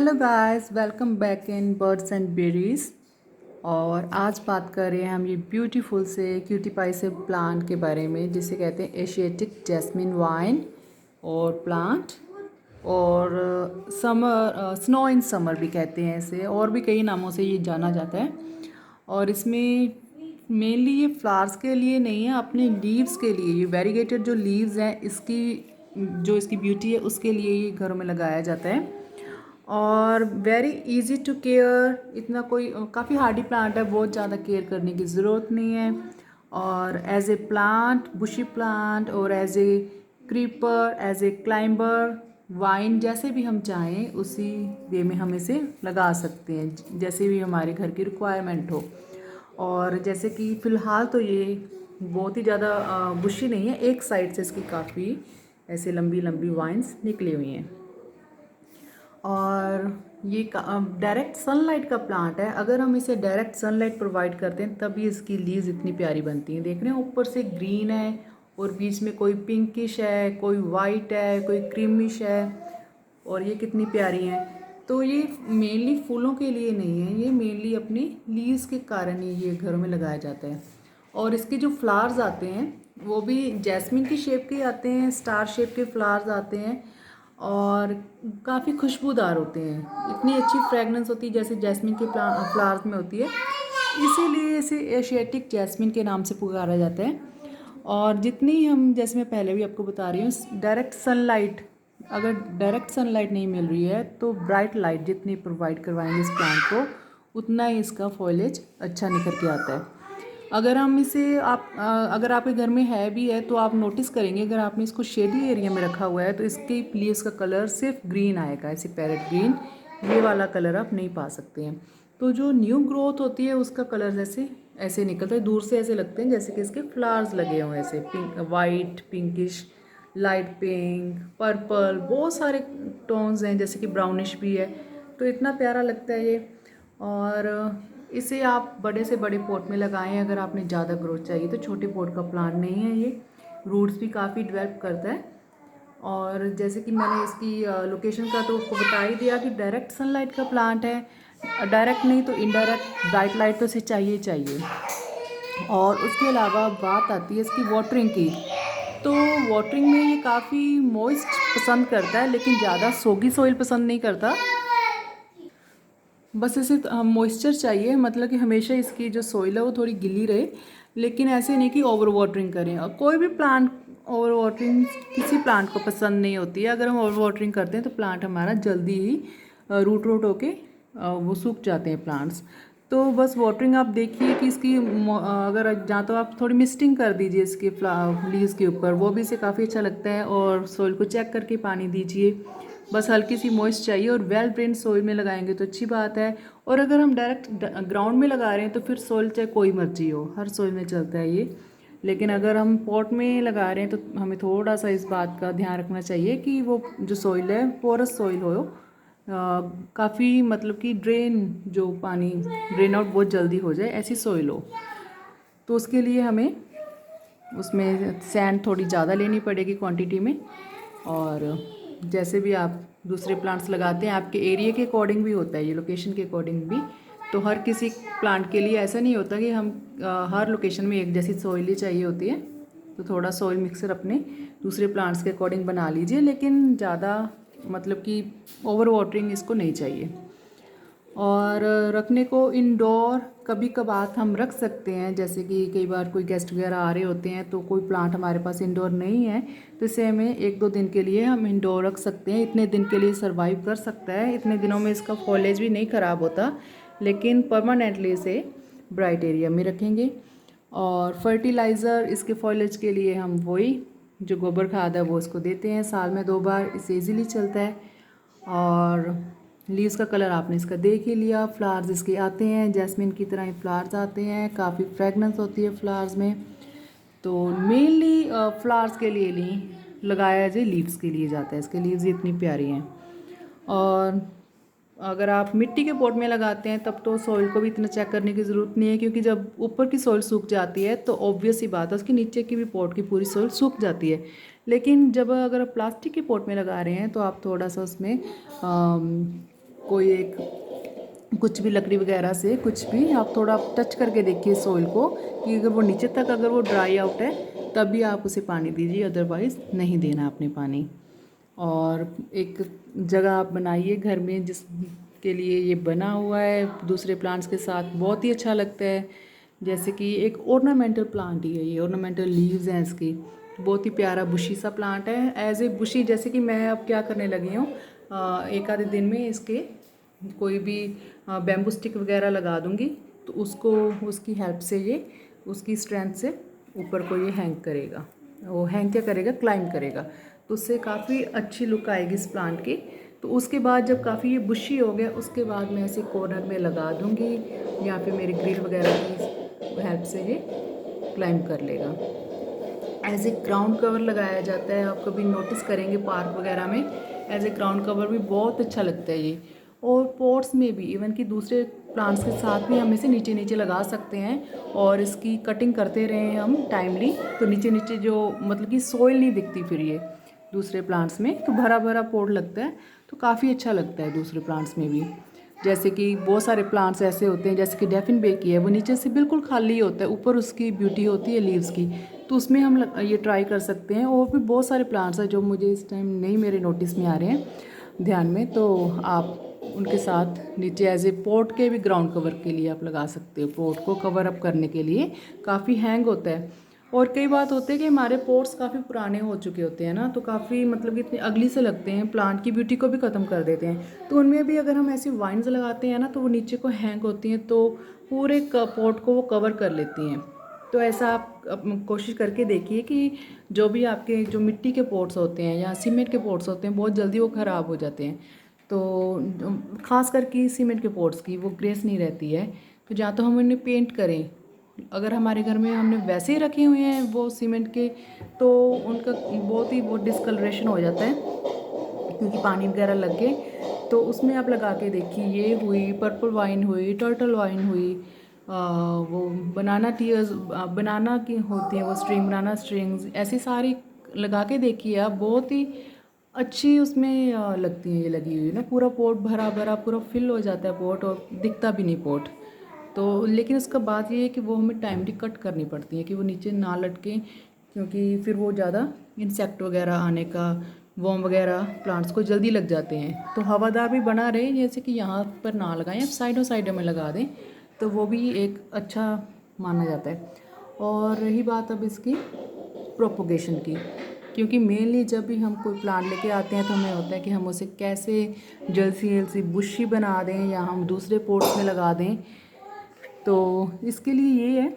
Hello guys, welcome back in birds and berries. और आज बात कर रहे हैं हम ये ब्यूटीफुल से क्यूटी पाई से प्लांट के बारे में, जिसे कहते हैं एशियाटिक जैस्मिन वाइन और प्लांट। और समर स्नो इन समर भी कहते हैं इसे, और भी कई नामों से ये जाना जाता है। और इसमें मेनली ये फ्लावर्स के लिए नहीं है, अपने लीव्स के लिए, ये वेरीगेटेड जो लीव्स हैं इसकी जो इसकी ब्यूटी है उसके लिए ये घरों में लगाया जाता है। और वेरी इजी टू केयर, इतना कोई काफ़ी हार्डी प्लांट है, बहुत ज़्यादा केयर करने की ज़रूरत नहीं है। और as a plant, bushy plant, और as a creeper, as a climber, vine, जैसे भी हम चाहें उसी वे में हम इसे लगा सकते हैं, जैसे भी हमारे घर की रिक्वायरमेंट हो। और जैसे कि फ़िलहाल तो ये बहुत ही ज़्यादा बुशी नहीं है, एक साइड से इसकी काफ़ी ऐसे लंबी लंबी वाइन्स निकली हुई हैं। और ये डायरेक्ट सनलाइट का प्लांट है। अगर हम इसे डायरेक्ट सनलाइट प्रोवाइड करते हैं तभी इसकी लीव्स इतनी प्यारी बनती हैं। देख रहे हैं, ऊपर से ग्रीन है और बीच में कोई पिंकिश है, कोई वाइट है, कोई क्रीमिश है, और ये कितनी प्यारी हैं। तो ये मेनली फूलों के लिए नहीं है, ये मेनली अपनी लीव्स के कारण ही ये घरों में लगाया जाता है। और इसके जो फ्लावर्स आते हैं वो भी जैस्मिन की शेप के आते हैं, स्टार शेप के फ्लावर्स आते हैं, और काफ़ी खुशबूदार होते हैं। इतनी अच्छी फ्रेगनेंस होती है जैसे जैस्मिन के फ्लावर्स में होती है, इसीलिए इसे एशियाटिक जैस्मिन के नाम से पुकारा जाता है। और जितनी हम, जैसे मैं पहले भी आपको बता रही हूँ, डायरेक्ट सनलाइट, अगर डायरेक्ट सनलाइट नहीं मिल रही है तो ब्राइट लाइट जितनी प्रोवाइड करवाएंगे इस प्लांट को, उतना ही इसका फॉलेज अच्छा निकल के आता है। अगर हम इसे अगर आपके घर में है भी है तो आप नोटिस करेंगे, अगर आपने इसको शेडी एरिया में रखा हुआ है तो इसके लीव्स का कलर सिर्फ ग्रीन आएगा, ऐसे पैरेट ग्रीन, ये वाला कलर आप नहीं पा सकते हैं। तो जो न्यू ग्रोथ होती है उसका कलर जैसे ऐसे निकलता है, दूर से ऐसे लगते हैं जैसे कि इसके फ्लावर्स लगे हुए हैं, ऐसे pink, white, pinkish, light pink, purple, बहुत सारे टोन्स हैं, जैसे कि ब्राउनिश भी है। तो इतना प्यारा लगता है ये। और इसे आप बड़े से बड़े पॉट में लगाएं अगर आपने ज़्यादा ग्रोथ चाहिए तो। छोटे पॉट का प्लांट नहीं है ये, रूट्स भी काफ़ी डेवलप करता है। और जैसे कि मैंने इसकी लोकेशन का तो आपको बता ही दिया कि डायरेक्ट सनलाइट का प्लांट है, डायरेक्ट नहीं तो इनडायरेक्ट ब्राइट लाइट तो इसे चाहिए चाहिए। और उसके अलावा बात आती है इसकी वाटरिंग की, तो वाटरिंग में ये काफ़ी मॉइस्ट पसंद करता है, लेकिन ज़्यादा सोगी सॉइल पसंद नहीं करता। बस इसे मॉइस्चर चाहिए, मतलब कि हमेशा इसकी जो सॉइल है वो थोड़ी गीली रहे, लेकिन ऐसे नहीं कि ओवर वाटरिंग करें। और कोई भी प्लांट ओवर वाटरिंग किसी प्लांट को पसंद नहीं होती है। अगर हम ओवर वाटरिंग करते हैं तो प्लांट हमारा जल्दी ही रूट रूट होके वो सूख जाते हैं प्लांट्स। तो बस वाटरिंग आप देखिए कि इसकी अगर जहाँ तो आप थोड़ी मिस्टिंग कर दीजिए इसके लीव्स के ऊपर, वो भी इसे काफ़ी अच्छा लगता है। और सॉइल को चेक करके पानी दीजिए, बस हल्की सी मॉइस्ट चाहिए। और वेल ड्रेन्ड सॉइल में लगाएंगे तो अच्छी बात है। और अगर हम डायरेक्ट ग्राउंड में लगा रहे हैं तो फिर सॉइल चाहे कोई मर्जी हो, हर सॉइल में चलता है ये। लेकिन अगर हम पॉट में लगा रहे हैं तो हमें थोड़ा सा इस बात का ध्यान रखना चाहिए कि वो जो सॉइल है पोरस सॉइल हो, काफ़ी, मतलब कि जो पानी ड्रेन आउट बहुत जल्दी हो जाए, ऐसी सॉइल हो। तो उसके लिए हमें उसमें सैंड थोड़ी ज़्यादा लेनी पड़ेगी क्वांटिटी में। और जैसे भी आप दूसरे प्लांट्स लगाते हैं, आपके एरिया के अकॉर्डिंग भी होता है ये, लोकेशन के अकॉर्डिंग भी। तो हर किसी प्लांट के लिए ऐसा नहीं होता कि हम हर लोकेशन में एक जैसी सॉइल ही चाहिए होती है। तो थोड़ा सॉइल मिक्सर अपने दूसरे प्लांट्स के अकॉर्डिंग बना लीजिए, लेकिन ज़्यादा, मतलब कि ओवर वाटरिंग इसको नहीं चाहिए। और रखने को इंडोर कभी कभार हम रख सकते हैं, जैसे कि कई बार कोई गेस्ट वगैरह आ रहे होते हैं तो कोई प्लांट हमारे पास इंडोर नहीं है, तो इसे हमें 1-2 दिन के लिए हम इंडोर रख सकते हैं। इतने दिन के लिए सर्वाइव कर सकता है, इतने दिनों में इसका फॉलेज भी नहीं ख़राब होता। लेकिन परमानेंटली इसे ब्राइट एरिया में रखेंगे। और फर्टिलाइज़र इसके फॉलेज के लिए हम वही जो गोबर खाद है वो इसको देते हैं साल में 2 बार, इससे ईज़िली चलता है। और लीव्स का कलर आपने इसका देख ही लिया। फ्लावर्स इसके आते हैं जैस्मिन की तरह ही फ्लावर्स आते हैं, काफ़ी फ्रेगनेंस होती है फ्लावर्स में। तो मेनली फ्लावर्स के लिए नहीं लगाया जाए, लीव्स के लिए जाता है। इसके लीव्स इतनी प्यारी हैं। और अगर आप मिट्टी के पॉट में लगाते हैं तब तो सॉइल को भी इतना चेक करने की ज़रूरत नहीं है, क्योंकि जब ऊपर की सॉइल सूख जाती है तो ऑब्वियस ही बात है उसकी नीचे की भी पॉट की पूरी सॉइल सूख जाती है। लेकिन जब अगर आप प्लास्टिक के पॉट में लगा रहे हैं तो आप थोड़ा सा उसमें कोई एक कुछ भी लकड़ी वगैरह से कुछ भी आप थोड़ा टच करके देखिए सॉइल को कि अगर वो नीचे तक अगर वो ड्राई आउट है तभी आप उसे पानी दीजिए, अदरवाइज़ नहीं देना आपने पानी। और एक जगह आप बनाइए घर में जिसके लिए ये बना हुआ है, दूसरे प्लांट्स के साथ बहुत ही अच्छा लगता है। जैसे कि एक ऑर्नामेंटल प्लांट ही है ये, ऑर्नामेंटल लीव्स हैं इसकी, बहुत ही प्यारा बुशी सा प्लांट है। एज ए बुशी जैसे कि मैं अब क्या करने लगी हूँ, एक आधे दिन में इसके कोई भी बैम्बू स्टिक वगैरह लगा दूँगी तो उसको उसकी हेल्प से ये उसकी स्ट्रेंथ से ऊपर को ये हैंग करेगा, वो हैंग क्या करेगा, क्लाइंब करेगा, तो उससे काफ़ी अच्छी लुक आएगी इस प्लांट की। तो उसके बाद जब काफ़ी ये बुशी हो गया उसके बाद मैं ऐसे कॉर्नर में लगा दूँगी या फिर मेरी ग्रिल वगैरह की हेल्प से ये क्लाइंब कर लेगा। एज ए ग्राउंड कवर लगाया जाता है, आप कभी नोटिस करेंगे पार्क वगैरह में एज ए ग्राउंड कवर भी बहुत अच्छा लगता है ये। और पॉट्स में भी इवन कि दूसरे प्लांट्स के साथ भी हम इसे नीचे नीचे लगा सकते हैं और इसकी कटिंग करते रहें हम टाइमली, तो नीचे नीचे जो मतलब कि सॉइल नहीं दिखती फिर ये दूसरे प्लांट्स में, तो भरा भरा पॉट लगता है, तो काफ़ी अच्छा लगता है दूसरे प्लांट्स में भी। जैसे कि बहुत सारे प्लांट्स ऐसे होते हैं जैसे कि डेफिन बे की है, वो नीचे से बिल्कुल खाली होता है, ऊपर उसकी ब्यूटी होती है लीव्स की, तो उसमें हम ये ट्राई कर सकते हैं। और भी बहुत सारे प्लांट्स हैं जो मुझे इस टाइम नहीं मेरे नोटिस में आ रहे हैं ध्यान में, तो आप उनके साथ नीचे एज ए पॉट के भी ग्राउंड कवर के लिए आप लगा सकते हो, पॉट को कवर अप करने के लिए काफ़ी हैंग होता है। और कई बात होते हैं कि हमारे पॉट्स काफ़ी पुराने हो चुके होते हैं ना, तो काफ़ी मतलब कि इतने अगली से लगते हैं, प्लांट की ब्यूटी को भी ख़त्म कर देते हैं, तो उनमें भी अगर हम ऐसी वाइन्स लगाते हैं ना तो वो नीचे को हैंग होती हैं, तो पूरे पॉट को वो कवर कर लेती हैं। तो ऐसा आप कोशिश करके देखिए कि जो भी आपके जो मिट्टी के पॉट्स होते हैं या सीमेंट के पॉट्स होते हैं बहुत जल्दी वो ख़राब हो जाते हैं, तो ख़ास करके सीमेंट के पॉट्स की वो ग्रेस नहीं रहती है, तो या तो हम उन्हें पेंट करें, अगर हमारे घर में हमने वैसे ही रखे हुए हैं वो सीमेंट के तो उनका बहुत डिस्कलरेशन हो जाता है क्योंकि पानी वगैरह लग गए, तो उसमें आप लगा के देखिए, ये हुई पर्पल वाइन हुई, टर्टल वाइन हुई, वो बनाना टीयर्स बनाना की होती है वो स्ट्रिंग, बनाना स्ट्रिंग्स, ऐसी सारी लगा के देखिए आप, बहुत ही अच्छी उसमें लगती है ये लगी हुई ना, पूरा पोट भरा भरा पूरा फिल हो जाता है पोट और दिखता भी नहीं पोट। तो लेकिन उसका बात ये है कि वो हमें टाइमली कट करनी पड़ती है कि वो नीचे ना लटके, क्योंकि फिर वो ज़्यादा इंसेक्ट वगैरह आने का, वर्म वगैरह प्लांट्स को जल्दी लग जाते हैं। तो हवादार भी बना रहे, जैसे कि यहाँ पर ना लगाएं, आप साइडों साइडों में लगा दें तो वो भी एक अच्छा माना जाता है। और रही बात अब इसकी प्रोपोगेशन की, क्योंकि मेनली जब भी हम कोई प्लांट लेके आते हैं तो हमें होता है कि हम उसे कैसे जल्द से बुशी बना दें या हम दूसरे पोट्स में लगा दें, तो इसके लिए ये है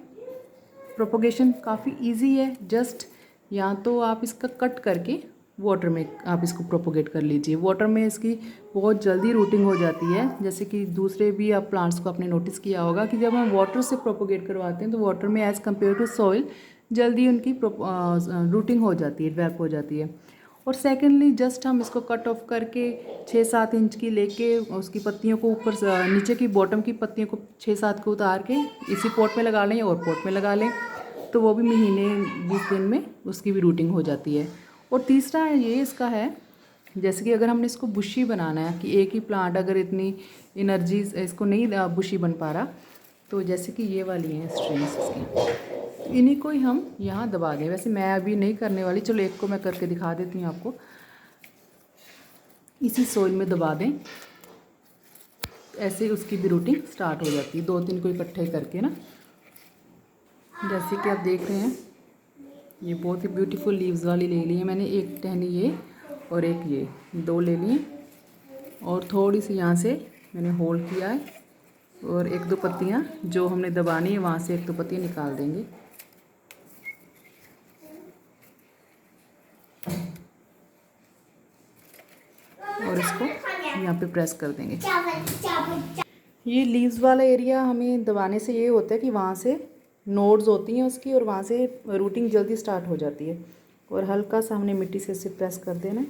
प्रोपोगेशन काफ़ी इजी है। जस्ट या तो आप इसका कट करके वाटर में आप इसको प्रोपोगेट कर लीजिए, वाटर में इसकी बहुत जल्दी रूटिंग हो जाती है। जैसे कि दूसरे भी आप प्लांट्स को आपने नोटिस किया होगा कि जब हम वाटर से प्रोपोगेट करवाते हैं तो वाटर में एज़ कम्पेयर टू सॉइल जल्दी उनकी रूटिंग हो जाती है, डेवलप हो जाती है। और सेकेंडली जस्ट हम इसको कट ऑफ करके 6-7 इंच की लेके उसकी पत्तियों को ऊपर नीचे की बॉटम की पत्तियों को 6-7 को उतार के इसी पॉट में लगा लें और पॉट में लगा लें, तो वो भी महीने 20 दिन में उसकी भी रूटिंग हो जाती है। और तीसरा ये इसका है, जैसे कि अगर हमने इसको बुशी बनाना है कि एक ही प्लांट अगर इतनी एनर्जी इसको नहीं बुशी बन पा रहा, तो जैसे कि ये वाली हैं स्ट्रिंग्स इसकी, इन्हीं को ही हम यहाँ दबा दें। वैसे मैं अभी नहीं करने वाली, चलो एक को मैं करके दिखा देती हूँ आपको। इसी सोइल में दबा दें, ऐसे उसकी भी रूटिंग स्टार्ट हो जाती है, 2-3 को इकट्ठे करके ना। जैसे कि आप देख रहे हैं ये बहुत ही ब्यूटीफुल लीव्स वाली ले ली है मैंने, एक टहनी ये और एक ये, 2 ले लिए और थोड़ी सी यहाँ से मैंने होल किया है और 1-2 पत्तियाँ जो हमने दबानी है वहाँ से 1-2 पत्तियाँ निकाल देंगे। और इसको यहाँ पे प्रेस कर देंगे। ये लीव्स वाला एरिया हमें दबाने से ये होता है कि वहाँ से नोड्स होती हैं उसकी और वहाँ से रूटिंग जल्दी स्टार्ट हो जाती है। और हल्का सा हमने मिट्टी से इसे प्रेस कर देना।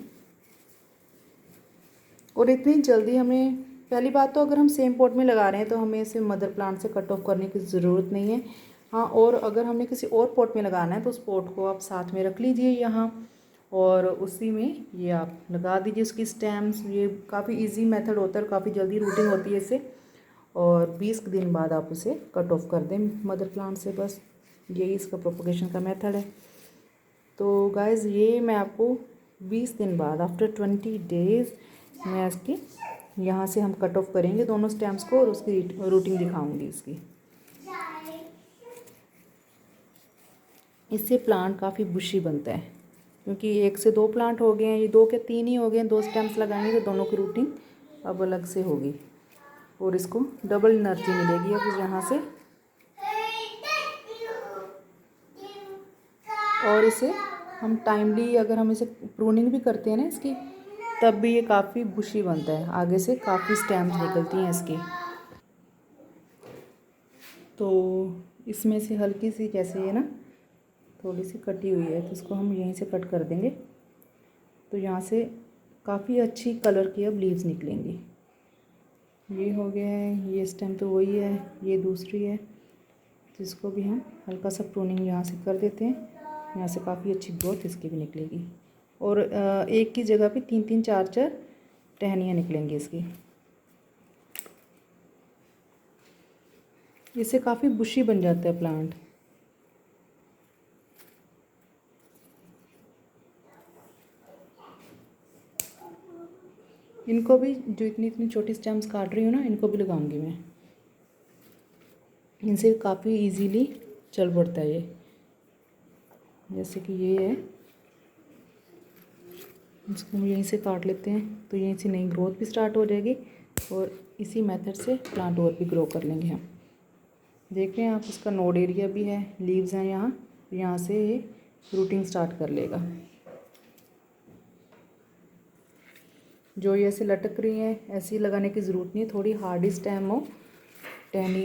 और इतनी जल्दी हमें, पहली बात तो अगर हम सेम पॉट में लगा रहे हैं तो हमें इसे मदर प्लांट से कट ऑफ करने की ज़रूरत नहीं है। हाँ, और अगर हमने किसी और पॉट में लगाना है तो उस पॉट को आप साथ में रख लीजिए यहाँ, और उसी में ये आप लगा दीजिए उसकी स्टेम्स। ये काफ़ी इजी मेथड होता है और काफ़ी जल्दी रूटिंग होती है इससे। और 20 दिन बाद आप उसे कट ऑफ कर दें मदर प्लांट से। बस यही इसका प्रोपगेशन का मेथड है। तो गाइज़ ये मैं आपको 20 दिन बाद आफ्टर 20 डेज़ मैं इसकी यहाँ से हम कट ऑफ करेंगे दोनों स्टेम्स को और उसकी रूटिंग दिखाऊंगी इसकी। इससे प्लांट काफ़ी बुशी बनता है, क्योंकि 1 से 2 प्लांट हो गए हैं, ये 2 के 3 ही हो गए हैं। 2 स्टेम्स लगाएंगे तो दोनों की रूटिंग अब अलग से होगी और इसको डबल एनर्जी मिलेगी अब यहाँ से। और इसे हम टाइमली अगर हम इसे प्रूनिंग भी करते हैं ना इसकी, तब भी ये काफ़ी बुशी बनता है। आगे से काफ़ी स्टेम्स निकलती हैं इसकी। तो इसमें से हल्की सी जैसे ये ना थोड़ी सी कटी हुई है, तो इसको हम यहीं से कट कर देंगे। तो यहाँ से काफ़ी अच्छी कलर की अब लीव्स निकलेंगी। ये हो गया है, ये स्टेम तो वही है, ये दूसरी है। तो इसको भी हम हल्का सा प्रूनिंग यहाँ से कर देते हैं। यहाँ से काफ़ी अच्छी ग्रोथ इसकी भी निकलेगी और एक की जगह पे 3-3 4-4 टहनियाँ निकलेंगी इसकी। इससे काफ़ी बुशी बन जाता है प्लांट। इनको भी जो इतनी इतनी छोटी स्टेम्स काट रही हूँ ना, इनको भी लगाऊंगी मैं। इनसे काफ़ी इजीली चल पड़ता है ये। जैसे कि ये है, इसको हम यहीं से काट लेते हैं तो यहीं से नई ग्रोथ भी स्टार्ट हो जाएगी और इसी मेथड से प्लांट और भी ग्रो कर लेंगे हम। देख रहे हैं आप, उसका नोड एरिया भी है, लीव्स हैं यहाँ से ये रूटिंग स्टार्ट कर लेगा। जो ये ऐसे लटक रही हैं ऐसी लगाने की ज़रूरत नहीं है, थोड़ी हार्डी स्टेम हो टहनी